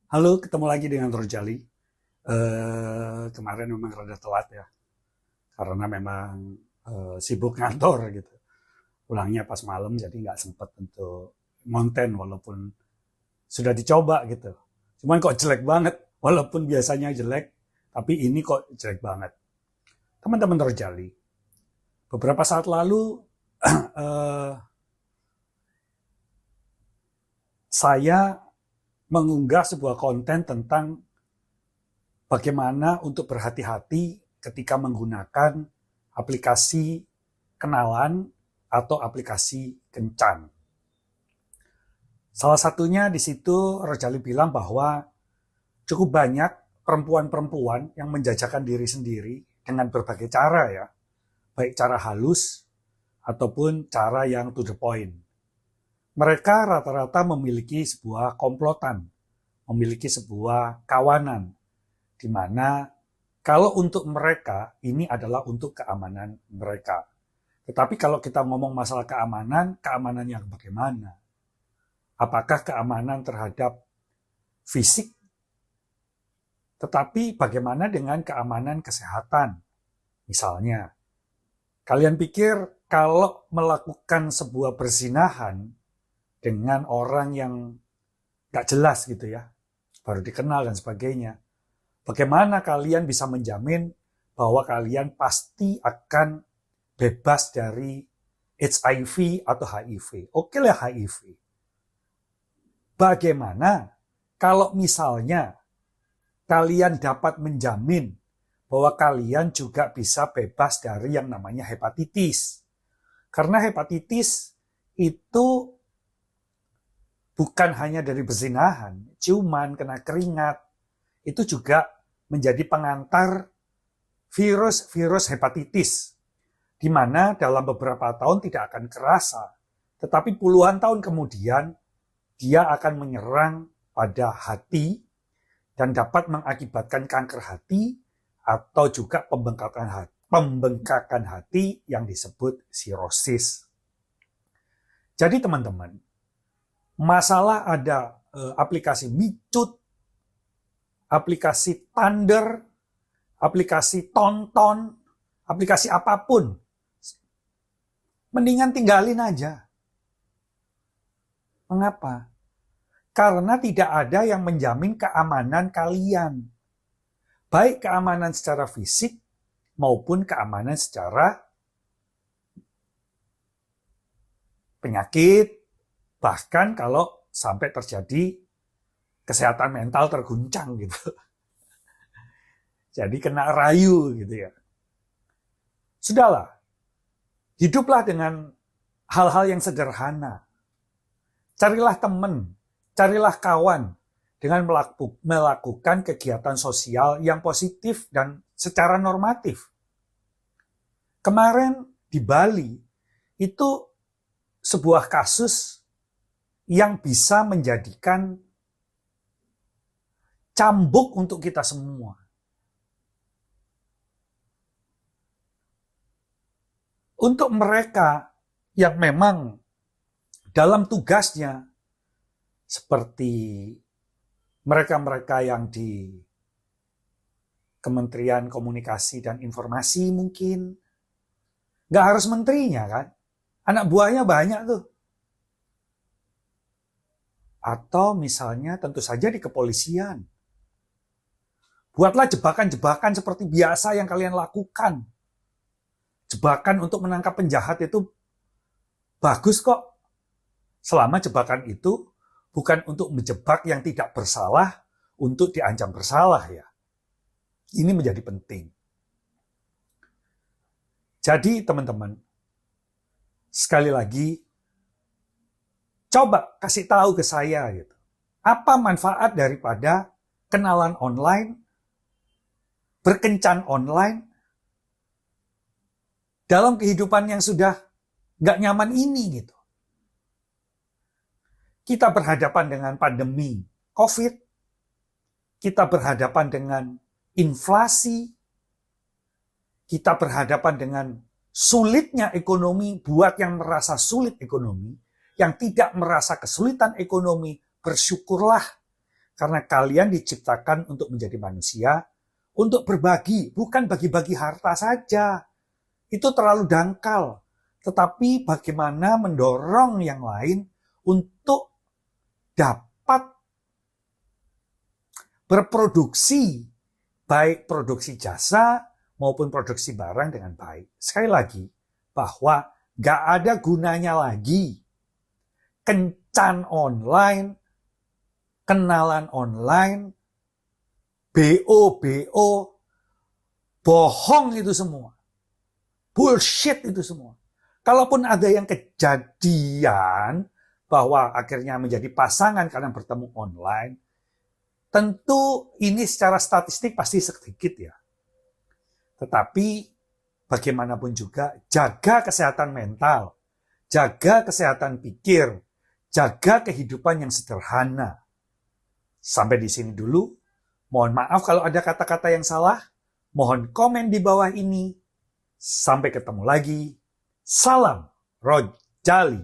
Halo, ketemu lagi dengan Rojali. Kemarin memang rada telat ya, karena memang sibuk ngantor gitu. Pulangnya pas malam, jadi nggak sempet untuk konten walaupun sudah dicoba gitu. Cuman kok jelek banget, walaupun biasanya jelek, tapi ini kok jelek banget. Teman-teman Rojali, beberapa saat lalu saya mengunggah sebuah konten tentang bagaimana untuk berhati-hati ketika menggunakan aplikasi kenalan atau aplikasi kencan. Salah satunya di situ Rojali bilang bahwa cukup banyak perempuan-perempuan yang menjajakan diri sendiri dengan berbagai cara ya, baik cara halus ataupun cara yang to the point. Mereka rata-rata memiliki sebuah komplotan, memiliki sebuah kawanan, di mana kalau untuk mereka ini adalah untuk keamanan mereka. Tetapi kalau kita ngomong masalah keamanan yang bagaimana? Apakah keamanan terhadap fisik? Tetapi bagaimana dengan keamanan kesehatan? Misalnya, kalian pikir kalau melakukan sebuah perzinahan dengan orang yang gak jelas gitu ya, baru dikenal dan sebagainya, bagaimana kalian bisa menjamin bahwa kalian pasti akan bebas dari HIV atau HIV? Oke lah HIV. Bagaimana kalau misalnya kalian dapat menjamin bahwa kalian juga bisa bebas dari yang namanya hepatitis? Karena hepatitis itu bukan hanya dari perzinahan, ciuman, kena keringat, itu juga menjadi pengantar virus hepatitis, di mana dalam beberapa tahun tidak akan kerasa, tetapi puluhan tahun kemudian dia akan menyerang pada hati dan dapat mengakibatkan kanker hati atau juga pembengkakan hati yang disebut sirosis. Jadi teman-teman, masalah ada aplikasi Micut, aplikasi Thunder, aplikasi Tonton, aplikasi apapun. Mendingan tinggalin aja. Mengapa? Karena tidak ada yang menjamin keamanan kalian. Baik keamanan secara fisik maupun keamanan secara penyakit. Bahkan kalau sampai terjadi kesehatan mental terguncang gitu. Jadi kena rayu gitu ya. Sudahlah, hiduplah dengan hal-hal yang sederhana. Carilah teman, carilah kawan dengan melakukan kegiatan sosial yang positif dan secara normatif. Kemarin di Bali itu sebuah kasus yang bisa menjadikan cambuk untuk kita semua. Untuk mereka yang memang dalam tugasnya, seperti mereka-mereka yang di Kementerian Komunikasi dan Informasi mungkin, nggak harus menterinya kan, anak buahnya banyak tuh. Atau misalnya tentu saja di kepolisian. Buatlah jebakan-jebakan seperti biasa yang kalian lakukan. Jebakan untuk menangkap penjahat itu bagus kok. Selama jebakan itu bukan untuk menjebak yang tidak bersalah untuk diancam bersalah ya. Ini menjadi penting. Jadi teman-teman, sekali lagi, coba kasih tahu ke saya gitu. Apa manfaat daripada kenalan online, berkencan online, dalam kehidupan yang sudah nggak nyaman ini gitu. Kita berhadapan dengan pandemi COVID, kita berhadapan dengan inflasi, kita berhadapan dengan sulitnya ekonomi buat yang merasa sulit ekonomi, yang tidak merasa kesulitan ekonomi, bersyukurlah karena kalian diciptakan untuk menjadi manusia, untuk berbagi, bukan bagi-bagi harta saja. Itu terlalu dangkal. Tetapi bagaimana mendorong yang lain untuk dapat berproduksi, baik produksi jasa maupun produksi barang dengan baik. Sekali lagi, bahwa gak ada gunanya lagi kencan online, kenalan online, BO, bohong itu semua. Bullshit itu semua. Kalaupun ada yang kejadian bahwa akhirnya menjadi pasangan karena bertemu online, tentu ini secara statistik pasti sedikit ya. Tetapi bagaimanapun juga jaga kesehatan mental, jaga kesehatan pikir, jaga kehidupan yang sederhana. Sampai di sini dulu. Mohon maaf kalau ada kata-kata yang salah. Mohon komen di bawah ini. Sampai ketemu lagi. Salam Rojali.